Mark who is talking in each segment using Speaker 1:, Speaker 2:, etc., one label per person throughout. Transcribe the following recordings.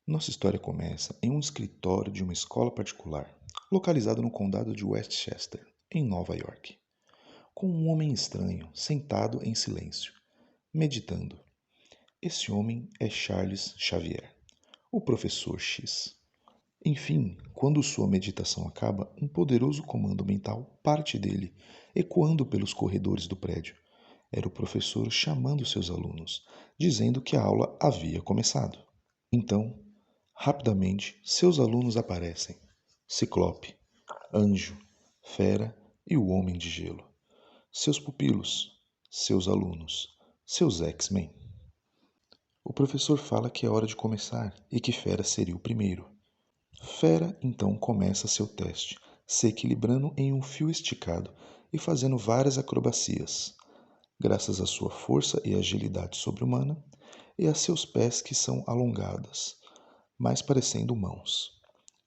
Speaker 1: Nossa história começa em um escritório de uma escola particular, localizado no condado de Westchester, em Nova York, com um homem estranho sentado em silêncio, meditando. Esse homem é Charles Xavier, o professor X. Enfim, quando sua meditação acaba, um poderoso comando mental parte dele, ecoando pelos corredores do prédio. Era o professor chamando seus alunos, dizendo que a aula havia começado. Então, rapidamente, seus alunos aparecem: Ciclope, Anjo, Fera e o Homem de Gelo. Seus pupilos, seus alunos, seus X-Men. O professor fala que é hora de começar e que Fera seria o primeiro. Fera então começa seu teste, se equilibrando em um fio esticado e fazendo várias acrobacias, graças à sua força e agilidade sobre-humana e a seus pés que são alongadas, mais parecendo mãos.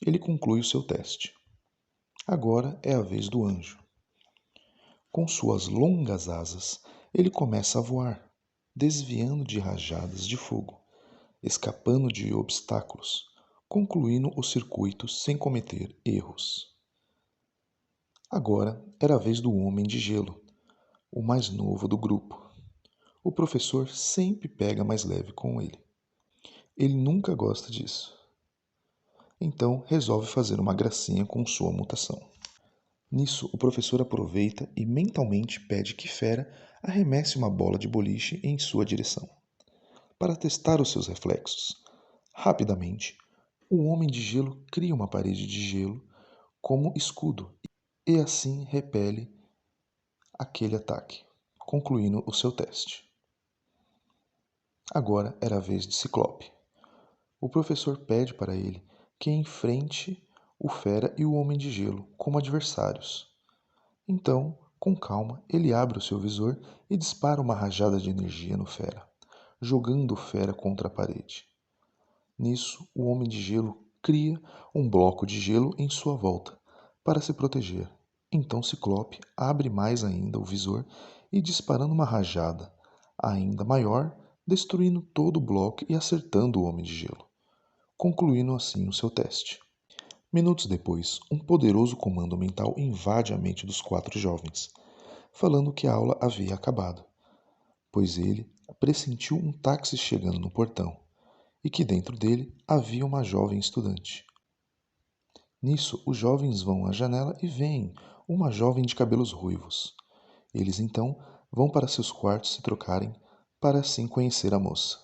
Speaker 1: Ele conclui o seu teste. Agora é a vez do anjo. Com suas longas asas, ele começa a voar, desviando de rajadas de fogo, escapando de obstáculos, concluindo o circuito sem cometer erros. Agora era a vez do Homem de Gelo, o mais novo do grupo. O professor sempre pega mais leve com ele. Ele nunca gosta disso. Então resolve fazer uma gracinha com sua mutação. Nisso, o professor aproveita e mentalmente pede que Fera arremesse uma bola de boliche em sua direção, para testar os seus reflexos. Rapidamente, o Homem de Gelo cria uma parede de gelo como escudo e assim repele aquele ataque, concluindo o seu teste. Agora era a vez de Ciclope. O professor pede para ele que enfrente o Fera e o Homem de Gelo como adversários. Então, com calma, ele abre o seu visor e dispara uma rajada de energia no Fera, jogando o Fera contra a parede. Nisso, o Homem de Gelo cria um bloco de gelo em sua volta para se proteger. Então Ciclope abre mais ainda o visor e disparando uma rajada ainda maior, destruindo todo o bloco e acertando o Homem de Gelo, concluindo assim o seu teste. Minutos depois, um poderoso comando mental invade a mente dos quatro jovens, falando que a aula havia acabado, pois ele pressentiu um táxi chegando no portão e que dentro dele havia uma jovem estudante. Nisso, os jovens vão à janela e veem uma jovem de cabelos ruivos. Eles então vão para seus quartos se trocarem para assim conhecer a moça.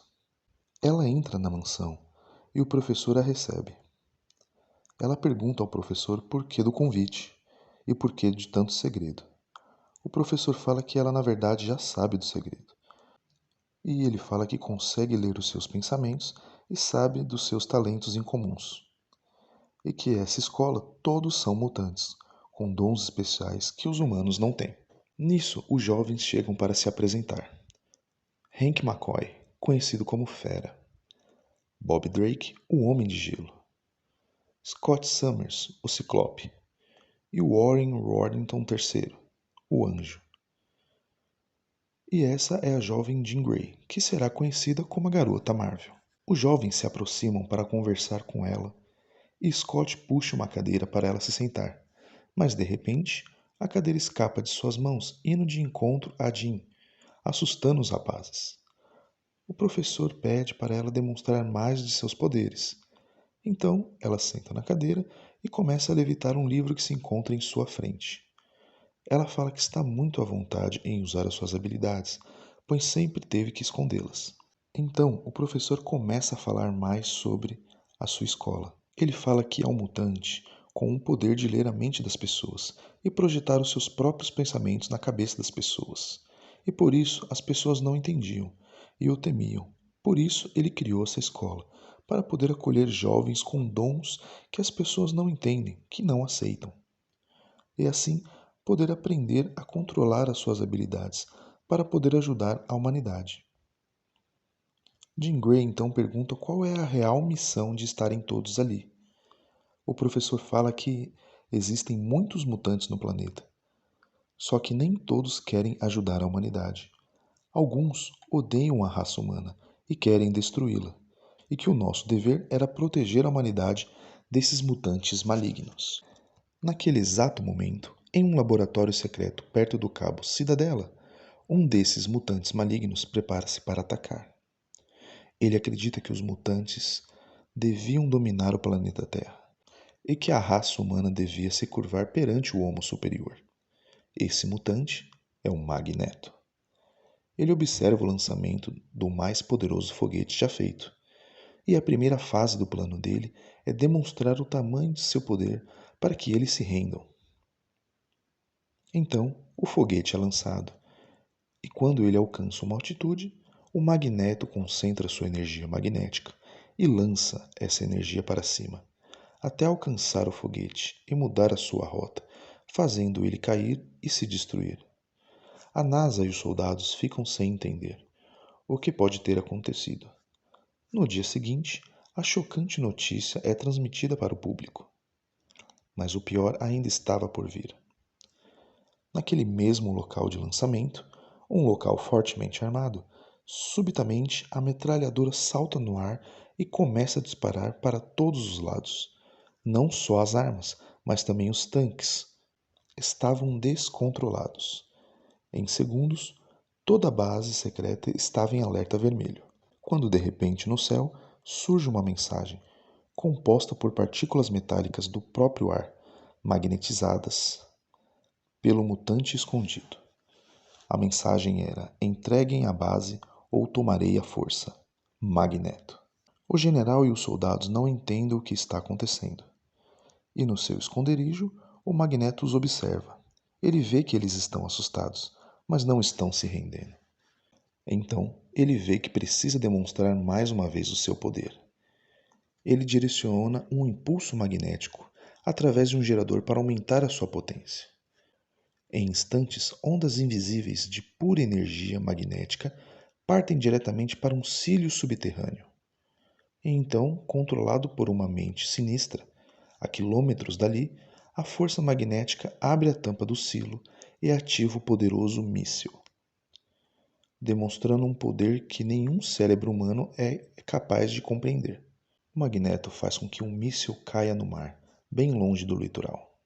Speaker 1: Ela entra na mansão e o professor a recebe. Ela pergunta ao professor por que do convite e por que de tanto segredo. O professor fala que ela na verdade já sabe do segredo. E ele fala que consegue ler os seus pensamentos e sabe dos seus talentos incomuns. E que essa escola todos são mutantes, com dons especiais que os humanos não têm. Nisso, os jovens chegam para se apresentar. Hank McCoy, conhecido como Fera. Bob Drake, o Homem de Gelo. Scott Summers, o Ciclope. E Warren Worthington III, o Anjo. E essa é a jovem Jean Grey, que será conhecida como a Garota Marvel. Os jovens se aproximam para conversar com ela e Scott puxa uma cadeira para ela se sentar, mas de repente a cadeira escapa de suas mãos, indo de encontro a Jean, assustando os rapazes. O professor pede para ela demonstrar mais de seus poderes. Então ela senta na cadeira e começa a levitar um livro que se encontra em sua frente. Ela fala que está muito à vontade em usar as suas habilidades, pois sempre teve que escondê-las. Então, o professor começa a falar mais sobre a sua escola. Ele fala que é um mutante com o poder de ler a mente das pessoas e projetar os seus próprios pensamentos na cabeça das pessoas. E por isso as pessoas não entendiam e o temiam. Por isso ele criou essa escola, para poder acolher jovens com dons que as pessoas não entendem, que não aceitam. E assim poder aprender a controlar as suas habilidades para poder ajudar a humanidade. Jean Grey então pergunta qual é a real missão de estarem todos ali. O professor fala que existem muitos mutantes no planeta, só que nem todos querem ajudar a humanidade. Alguns odeiam a raça humana e querem destruí-la, e que o nosso dever era proteger a humanidade desses mutantes malignos. Naquele exato momento, em um laboratório secreto perto do cabo Cidadela, um desses mutantes malignos prepara-se para atacar. Ele acredita que os mutantes deviam dominar o planeta Terra e que a raça humana devia se curvar perante o Homo superior. Esse mutante é o Magneto. Ele observa o lançamento do mais poderoso foguete já feito, e a primeira fase do plano dele é demonstrar o tamanho de seu poder para que eles se rendam. Então, o foguete é lançado, e quando ele alcança uma altitude, o Magneto concentra sua energia magnética e lança essa energia para cima, até alcançar o foguete e mudar a sua rota, fazendo ele cair e se destruir. A NASA e os soldados ficam sem entender o que pode ter acontecido. No dia seguinte, a chocante notícia é transmitida para o público. Mas o pior ainda estava por vir. Naquele mesmo local de lançamento, um local fortemente armado, subitamente a metralhadora salta no ar e começa a disparar para todos os lados. Não só as armas, mas também os tanques estavam descontrolados. Em segundos, toda a base secreta estava em alerta vermelho, quando de repente no céu surge uma mensagem, composta por partículas metálicas do próprio ar, magnetizadas pelo mutante escondido. A mensagem era: entreguem a base ou tomarei a força. Magneto. O general e os soldados não entendem o que está acontecendo. E no seu esconderijo, o Magneto os observa. Ele vê que eles estão assustados, mas não estão se rendendo. Então, ele vê que precisa demonstrar mais uma vez o seu poder. Ele direciona um impulso magnético através de um gerador para aumentar a sua potência. Em instantes, ondas invisíveis de pura energia magnética partem diretamente para um cílio subterrâneo. E então, controlado por uma mente sinistra, a quilômetros dali, a força magnética abre a tampa do silo e ativa o poderoso míssil, demonstrando um poder que nenhum cérebro humano é capaz de compreender. O Magneto faz com que um míssil caia no mar, bem longe do litoral.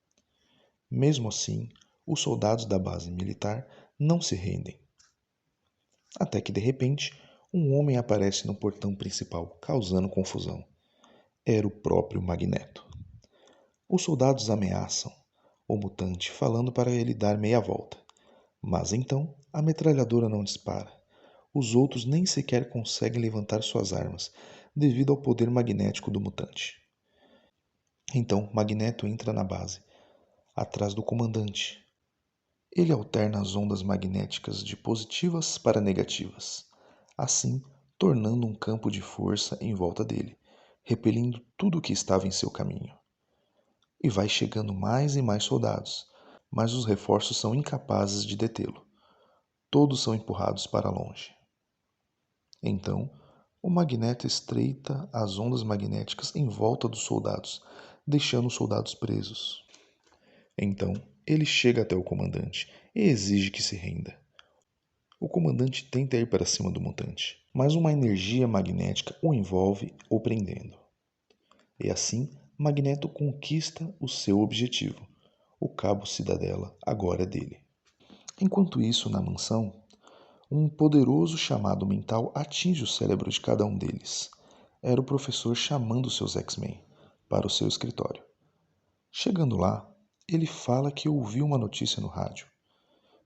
Speaker 1: Mesmo assim, os soldados da base militar não se rendem. Até que, de repente, um homem aparece no portão principal, causando confusão. Era o próprio Magneto. Os soldados ameaçam o mutante, falando para ele dar meia volta. Mas então, a metralhadora não dispara. Os outros nem sequer conseguem levantar suas armas, devido ao poder magnético do mutante. Então, Magneto entra na base, atrás do comandante. Ele alterna as ondas magnéticas de positivas para negativas, assim tornando um campo de força em volta dele, repelindo tudo o que estava em seu caminho. E vai chegando mais e mais soldados, mas os reforços são incapazes de detê-lo. Todos são empurrados para longe. Então, o Magneto estreita as ondas magnéticas em volta dos soldados, deixando os soldados presos. Então, ele chega até o comandante e exige que se renda. O comandante tenta ir para cima do mutante, mas uma energia magnética o envolve, o prendendo. E assim, Magneto conquista o seu objetivo. O cabo Cidadela agora é dele. Enquanto isso, na mansão, um poderoso chamado mental atinge o cérebro de cada um deles. Era o professor chamando seus X-Men para o seu escritório. Chegando lá, ele fala que ouviu uma notícia no rádio,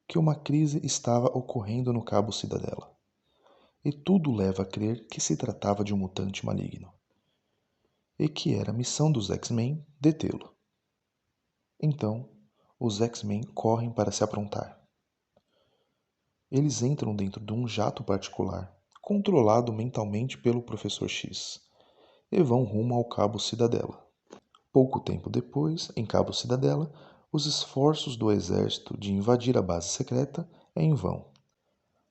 Speaker 1: que uma crise estava ocorrendo no cabo Cidadela. E tudo leva a crer que se tratava de um mutante maligno. E que era a missão dos X-Men detê-lo. Então, os X-Men correm para se aprontar. Eles entram dentro de um jato particular, controlado mentalmente pelo Professor X, e vão rumo ao Cabo Cidadela. Pouco tempo depois, em Cabo Cidadela, os esforços do exército de invadir a base secreta é em vão.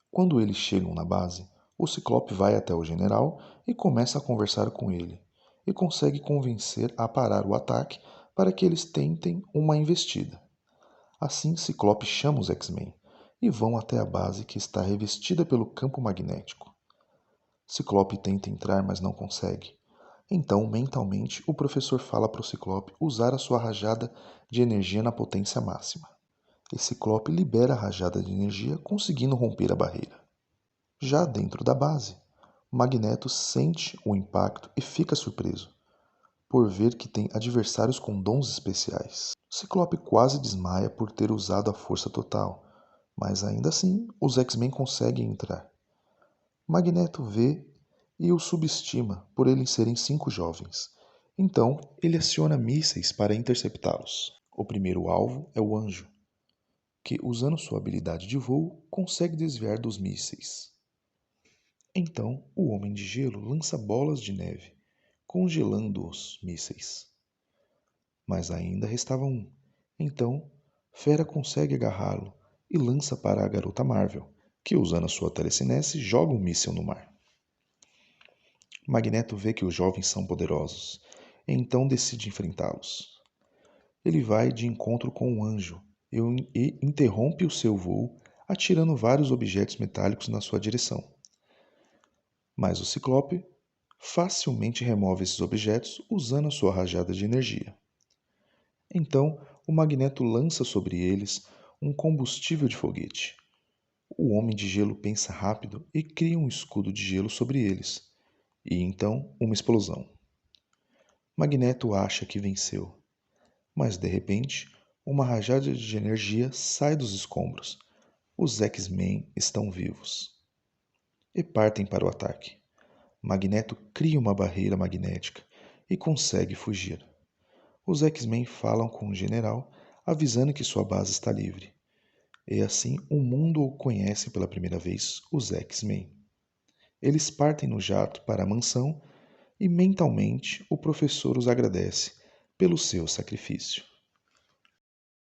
Speaker 1: Quando eles chegam na base, o Ciclope vai até o general e começa a conversar com ele, e consegue convencer a parar o ataque para que eles tentem uma investida. Assim, Ciclope chama os X-Men e vão até a base que está revestida pelo campo magnético. Ciclope tenta entrar, mas não consegue. Então, mentalmente, o professor fala para o Ciclope usar a sua rajada de energia na potência máxima. E Ciclope libera a rajada de energia, conseguindo romper a barreira. Já dentro da base, Magneto sente o impacto e fica surpreso, por ver que tem adversários com dons especiais. Ciclope quase desmaia por ter usado a força total, mas ainda assim os X-Men conseguem entrar. Magneto vê e o subestima por eles serem 5 jovens. Então, ele aciona mísseis para interceptá-los. O primeiro alvo é o Anjo, que, usando sua habilidade de voo, consegue desviar dos mísseis. Então, o Homem de Gelo lança bolas de neve, congelando os mísseis. Mas ainda restava um. Então, Fera consegue agarrá-lo e lança para a Garota Marvel, que, usando a sua telecinese, joga um míssil no mar. Magneto vê que os jovens são poderosos, e então decide enfrentá-los. Ele vai de encontro com o Anjo e interrompe o seu voo, atirando vários objetos metálicos na sua direção. Mas o Ciclope facilmente remove esses objetos usando a sua rajada de energia. Então, o Magneto lança sobre eles um combustível de foguete. O Homem de Gelo pensa rápido e cria um escudo de gelo sobre eles, e então uma explosão. Magneto acha que venceu, mas de repente, uma rajada de energia sai dos escombros. Os X-Men estão vivos e partem para o ataque. Magneto cria uma barreira magnética e consegue fugir. Os X-Men falam com o general, avisando que sua base está livre. E assim o mundo conhece pela primeira vez os X-Men. Eles partem no jato para a mansão e mentalmente o professor os agradece pelo seu sacrifício.